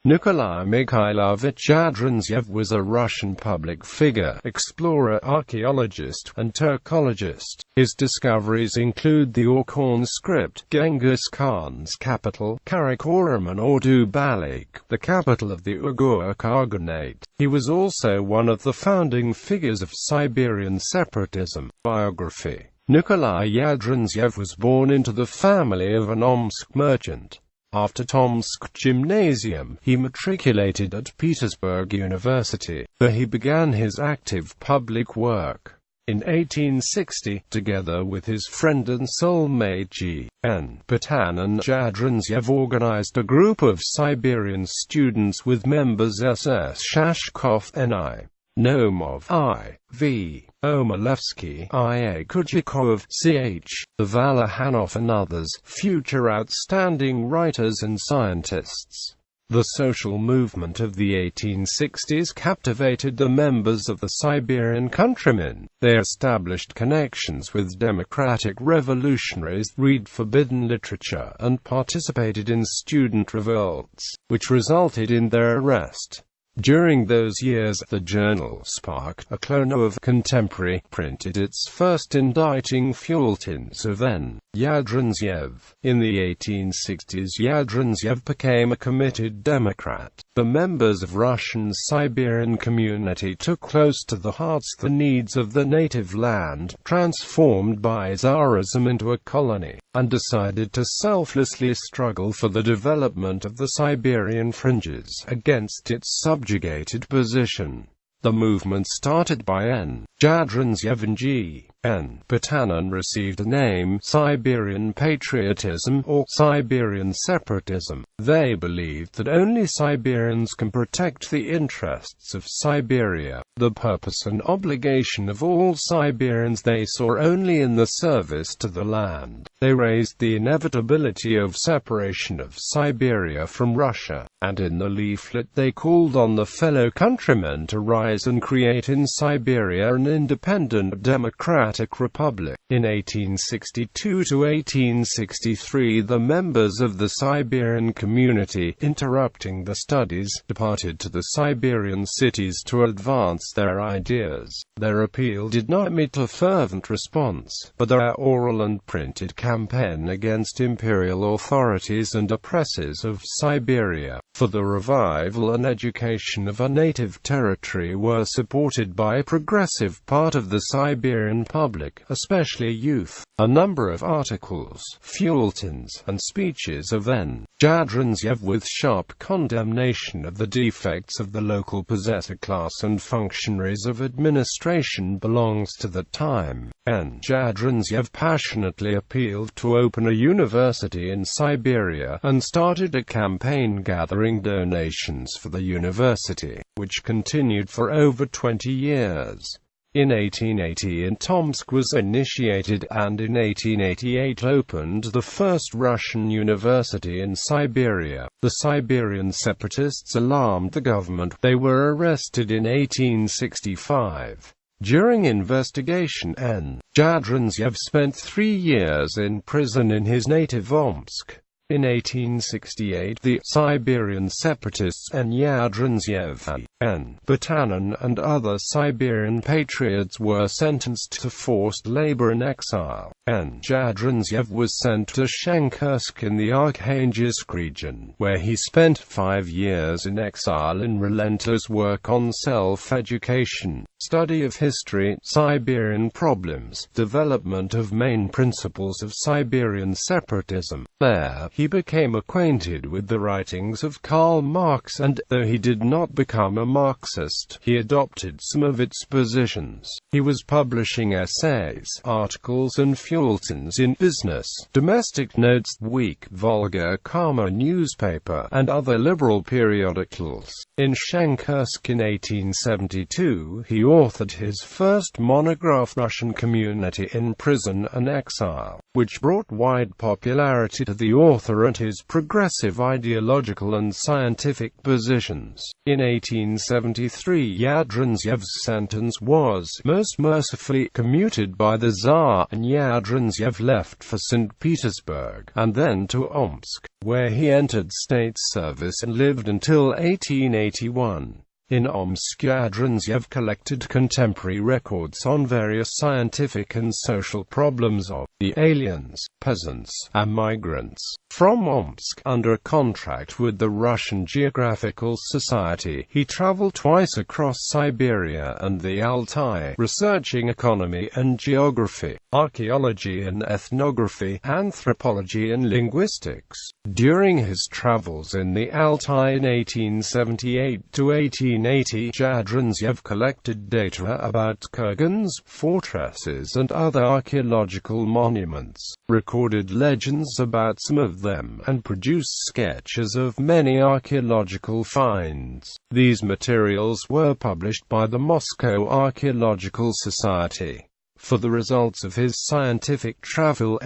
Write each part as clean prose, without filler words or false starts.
Nikolai Mikhailovich Yadrintsev was a Russian public figure, explorer, archaeologist, and turkologist. His discoveries include the Orkhon script, Genghis Khan's capital, Karakorum and Ordu-Baliq, the capital of the Uyghur Khaganate. He was also one of the founding figures of Siberian separatism. Biography. Nikolai Yadrintsev was born into the family of an Omsk merchant. After Tomsk Gymnasium, he matriculated at Petersburg University, where he began his active public work. In 1860, together with his friend and soulmate G.N. Patanin, Yadrintsev organized a group of Siberian students with members SS Shashkov N.I. Nomov I.V. Omalevsky, I.A. Kuchikov, Ch. Valakhanov and others, future outstanding writers and scientists. The social movement of the 1860s captivated the members of the Siberian countrymen. They established connections with democratic revolutionaries, read forbidden literature, and participated in student revolts, which resulted in their arrest. During those years, the journal Spark, a clone of Contemporary, printed its first indicting bulletins of N. Yadrintsev. In the 1860s, Yadrintsev became a committed Democrat. The members of Russian Siberian community took close to the hearts the needs of the native land, transformed by Tsarism into a colony, and decided to selflessly struggle for the development of the Siberian fringes against its subjugated position. The movement started by N. Yadrintsev and G.N. Patanin received the name Siberian patriotism or Siberian separatism. They believed that only Siberians can protect the interests of Siberia. The purpose and obligation of all Siberians they saw only in the service to the land. They raised the inevitability of separation of Siberia from Russia, and in the leaflet they called on the fellow countrymen to rise and create in Siberia an independent democratic republic. In 1862 to 1863, the members of the Siberian community, interrupting the studies, departed to the Siberian cities to advance their ideas. Their appeal did not meet a fervent response, but their oral and printed campaign against imperial authorities and oppressors of Siberia, for the revival and education of a native territory were supported by a progressive part of the Siberian public, especially youth. A number of articles, bulletins, and speeches of N. Yadrintsev with sharp condemnation of the defects of the local possessor class and functionaries of administration belongs to the time. N. Yadrintsev passionately appealed to open a university in Siberia, and started a campaign gathering donations for the university, which continued for over 20 years. In 1880 in Tomsk was initiated, and in 1888 opened the first Russian university in Siberia. The Siberian separatists alarmed the government. They were arrested in 1865. During investigation, N. Yadrintsev spent 3 years in prison in his native Omsk. In 1868, the Siberian separatists N. Yadrintsev, N. Patanin, and other Siberian patriots were sentenced to forced labor in exile. N. Yadrintsev was sent to Shankursk in the Arkhangelsk region, where he spent 5 years in exile in relentless work on self-education, study of history, Siberian problems, development of main principles of Siberian separatism. There, he became acquainted with the writings of Karl Marx and, though he did not become a Marxist, he adopted some of its positions. He was publishing essays, articles and bulletins in Business, Domestic Notes, Week, Volga Kama newspaper, and other liberal periodicals. In Shankursk in 1872, he authored his first monograph, Russian Community in Prison and Exile, which brought wide popularity to the author and his progressive ideological and scientific positions. In 1873, Yadrintsev's sentence was most mercifully commuted by the Tsar, and Yadrintsev left for St. Petersburg, and then to Omsk. where he entered state service and lived until 1881. In Omsk, Yadrintsev collected contemporary records on various scientific and social problems of the aliens, peasants, and migrants. From Omsk, under contract with the Russian Geographical Society, he traveled twice across Siberia and the Altai, researching economy and geography, archaeology and ethnography, anthropology and linguistics. During his travels in the Altai in 1878 to 1880, Yadrintsev collected data about kurgans, fortresses and other archaeological monuments, recorded legends about some of them, and produced sketches of many archaeological finds. These materials were published by the Moscow Archaeological Society. For the results of his scientific travel,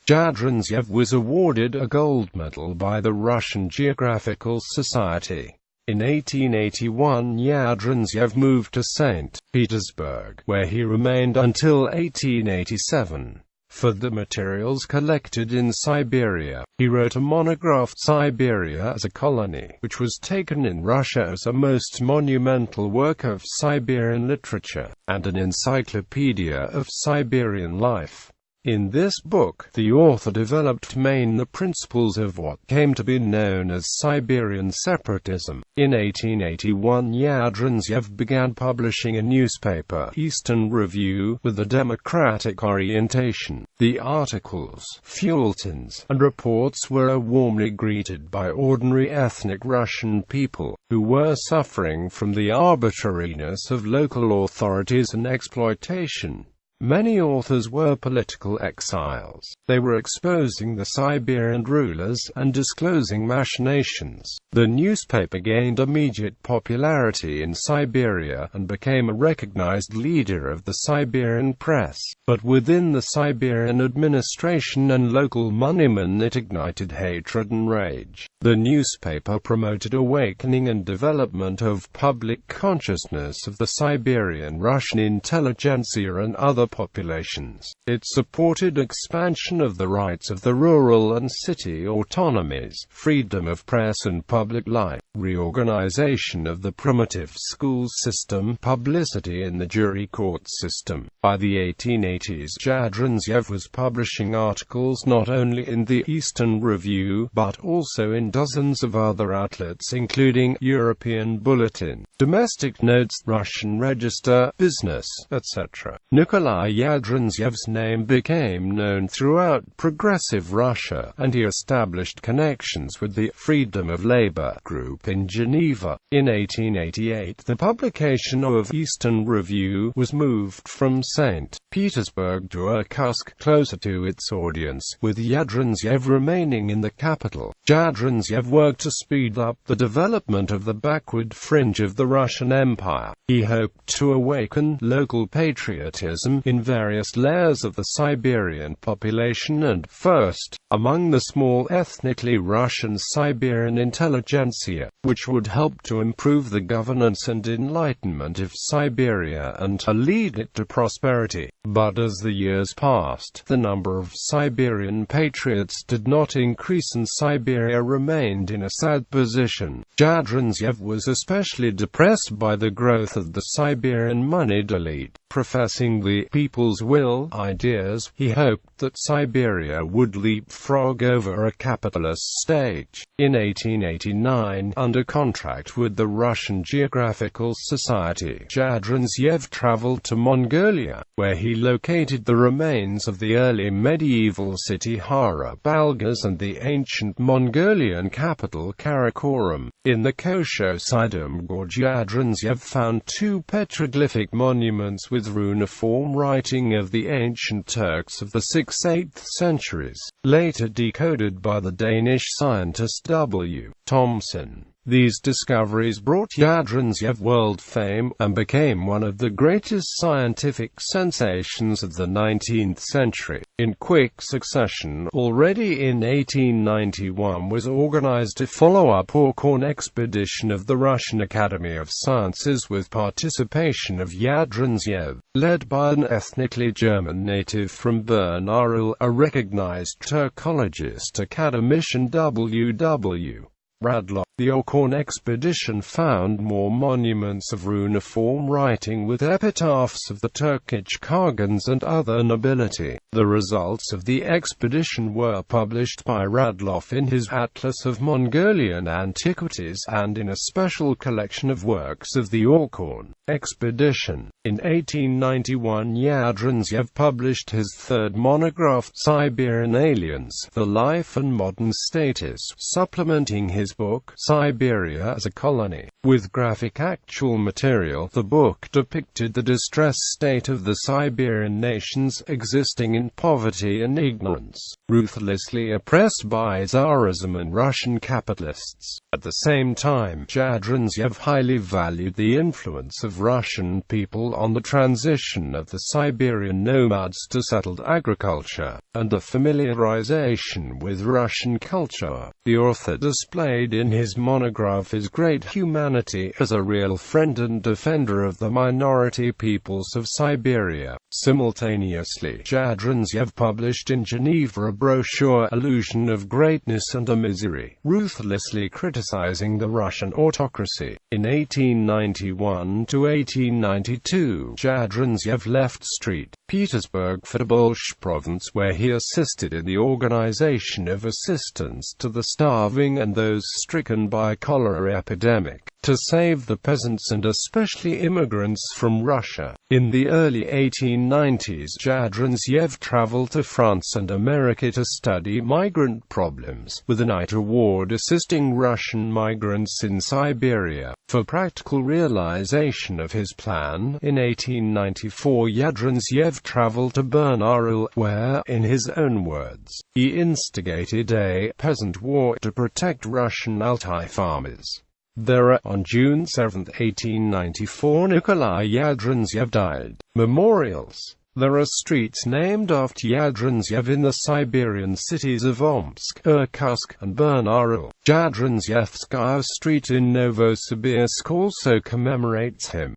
Yadrintsev was awarded a gold medal by the Russian Geographical Society. In 1881, Yadrintsev moved to St. Petersburg, where he remained until 1887. For the materials collected in Siberia, he wrote a monograph, Siberia as a Colony, which was taken in Russia as a most monumental work of Siberian literature, and an encyclopedia of Siberian life. In this book, the author developed the principles of what came to be known as Siberian separatism. In 1881, Yadrintsev began publishing a newspaper, Eastern Review, with a democratic orientation. The articles, feuilletons, and reports were warmly greeted by ordinary ethnic Russian people, who were suffering from the arbitrariness of local authorities and exploitation. Many authors were political exiles. They were exposing the Siberian rulers and disclosing machinations. The newspaper gained immediate popularity in Siberia and became a recognized leader of the Siberian press. But within the Siberian administration and local moneymen it ignited hatred and rage. The newspaper promoted awakening and development of public consciousness of the Siberian Russian intelligentsia and other populations. It supported expansion of the rights of the rural and city autonomies, freedom of press and public life, reorganization of the primitive school system, publicity in the jury court system. By the 1880s, Yadrintsev was publishing articles not only in the Eastern Review, but also in dozens of other outlets including European Bulletin, Domestic Notes, Russian Register, Business, etc. Nikolai Yadrintsev's name became known throughout progressive Russia, and he established connections with the Freedom of Labor group in Geneva. In 1888, the publication of Eastern Review was moved from St. Petersburg to Irkutsk, closer to its audience, with Yadrintsev remaining in the capital. Yadrintsev worked to speed up the development of the backward fringe of the Russian Empire. He hoped to awaken local patriotism in various layers of the Siberian population and, first, among the small ethnically Russian Siberian intelligentsia, which would help to improve the governance and enlightenment of Siberia and to lead it to prosperity. But as the years passed, the number of Siberian patriots did not increase and Siberia remained in a sad position. Yadrintsev was especially depressed by the growth of the Siberian moneyed elite. Professing the people's will ideas, he hoped that Siberia would leapfrog over a capitalist stage. In 1889, under contract with the Russian Geographical Society, Yadrintsev traveled to Mongolia, where he located the remains of the early medieval city Hara-Balgas and the ancient Mongolian capital Karakorum. In the Kosho-Sidom Gorge, Yadrintsev found two petroglyphic monuments with runiform writing of the ancient Turks of the 6th-8th centuries, later decoded by the Danish scientist W. Thomson. These discoveries brought Yadrintsev world fame, and became one of the greatest scientific sensations of the 19th century. In quick succession, already in 1891 was organized a follow-up Orkhon expedition of the Russian Academy of Sciences with participation of Yadrintsev, led by an ethnically German native from Bern-Ural, a recognized turkologist academician W.W. Radloff. The Orkhon expedition found more monuments of runiform writing with epitaphs of the Turkic Khagans and other nobility. The results of the expedition were published by Radloff in his Atlas of Mongolian Antiquities and in a special collection of works of the Orkhon expedition. In 1891 Yadrintsev published his third monograph, Siberian Aliens, The Life and Modern Status, supplementing his book, Siberia as a Colony, with graphic actual material. The book depicted the distressed state of the Siberian nations existing in poverty and ignorance, ruthlessly oppressed by Tsarism and Russian capitalists. At the same time, Yadrintsev highly valued the influence of Russian people on the transition of the Siberian nomads to settled agriculture, and the familiarization with Russian culture. The author displayed in his monograph his great humanity as a real friend and defender of the minority peoples of Siberia. Simultaneously, Yadrintsev published in Geneva a brochure, Illusion of Greatness and a Misery, ruthlessly criticizing the Russian autocracy. In 1891 to 1892, Yadrintsev left St. Petersburg for Tobolsk province, where he assisted in the organization of assistance to the starving and those stricken by cholera epidemic, to save the peasants and especially immigrants from Russia. In the early 1890s, Yadrintsev traveled to France and America to study migrant problems, with an eye toward assisting Russian migrants in Siberia. For practical realization of his plan, in 1894 Yadrintsev traveled to Bern-Ural, where, in his own words, he instigated a peasant war to protect Russian Altai farmers. There, on June 7, 1894, Nikolai Yadrintsev died. Memorials. There are streets named after Yadrintsev in the Siberian cities of Omsk, Irkutsk, and Bern-Ural. Yadrintsevskaya Street in Novosibirsk also commemorates him.